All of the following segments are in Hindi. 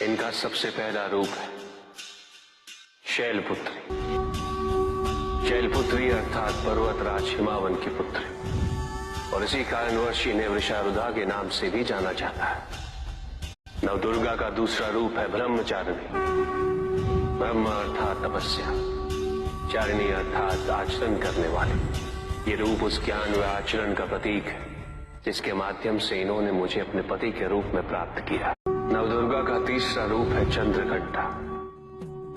इनका सबसे पहला रूप है शैलपुत्री। शैलपुत्री अर्थात पर्वतराज हिमावन की पुत्री, और इसी कारणवश इन्हें वृषारुधा के नाम से भी जाना जाता है। नवदुर्गा का दूसरा रूप है ब्रह्मचारिणी। ब्रह्म अर्थात तपस्या, चारिणी अर्थात आचरण करने वाले। ये रूप उस ज्ञान व आचरण का प्रतीक है जिसके माध्यम से इन्होंने मुझे अपने पति के रूप में प्राप्त किया। नवदुर्गा का तीसरा रूप है चंद्रघंटा।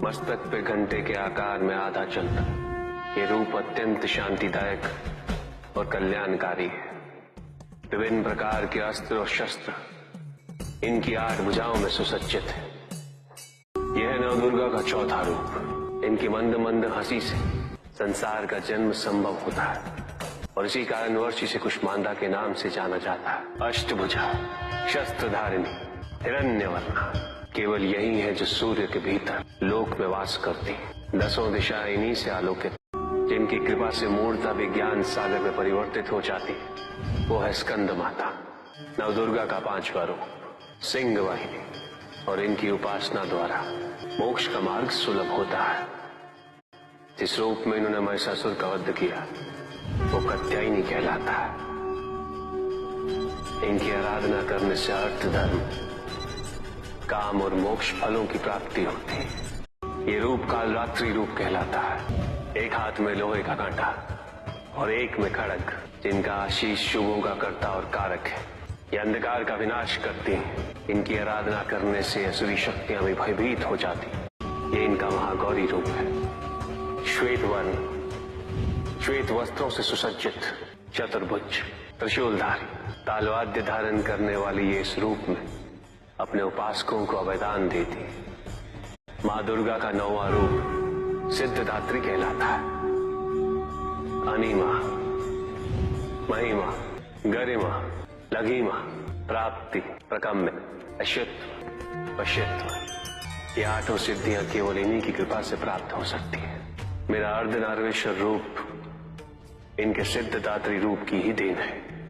मस्तक पे घंटे के आकार में आधा चंद्र। ये रूप अत्यंत शांतिदायक और कल्याणकारी है। विभिन्न प्रकार के अस्त्र और शस्त्र इनकी 8 भुजाओं में सुसज्जित है। यह है नवदुर्गा का चौथा रूप। इनकी मंद मंद हंसी से संसार का जन्म संभव होता है, और इसी कारणवश इसे कुष्मांडा के नाम से जाना जाता है। अष्टभुजा, शस्त्रधारिणी, हिरण्यवर्णा, केवल यही है जो सूर्य के भीतर लोक में वास करती है। 10 दिशाएं इन्हीं से आलोकित, जिनकी कृपा से मूर्ता विज्ञान सागर में परिवर्तित हो जाती है, वो है स्कंद माता। नवदुर्गा का 5वां रूप सिंह वाहिनी, और इनकी उपासना द्वारा मोक्ष का मार्ग सुलभ होता है। जिस रूप में इन्होंने महिषासुर का वध किया वो कात्यायनी कहलाता है। इनकी आराधना करने से अर्थ, धर्म, काम और मोक्ष फलों की प्राप्ति होती है। ये रूप कालरात्रि रूप कहलाता है। एक हाथ में लोहे का कांटा और एक में खड़ग, जिनका आशीष शुभों का कर्ता और कारक है। ये अंधकार का विनाश करती हैं। इनकी आराधना करने से असुरी शक्तियां भी भयभीत हो जाती हैं। ये इनका महागौरी रूप है। श्वेत वर्ण, श्वेत वस्त्रों से सुसज्जित, चतुर्भुज, त्रिशूलधारी, तालवाद्य धारण करने वाली ये इस रूप में अपने उपासकों को अभयदान देती है। माँ दुर्गा का 9वां रूप सिद्धदात्री कहलाता है। अनिमा, महिमा, गरिमा, लघिमा, प्राप्ति, प्रकम्य, अश्वत्व, वश्यत्व, ये 8 सिद्धियां केवल इन्हीं की कृपा से प्राप्त हो सकती है। मेरा अर्धनारीश्वर रूप इनके सिद्धदात्री रूप की ही देन है।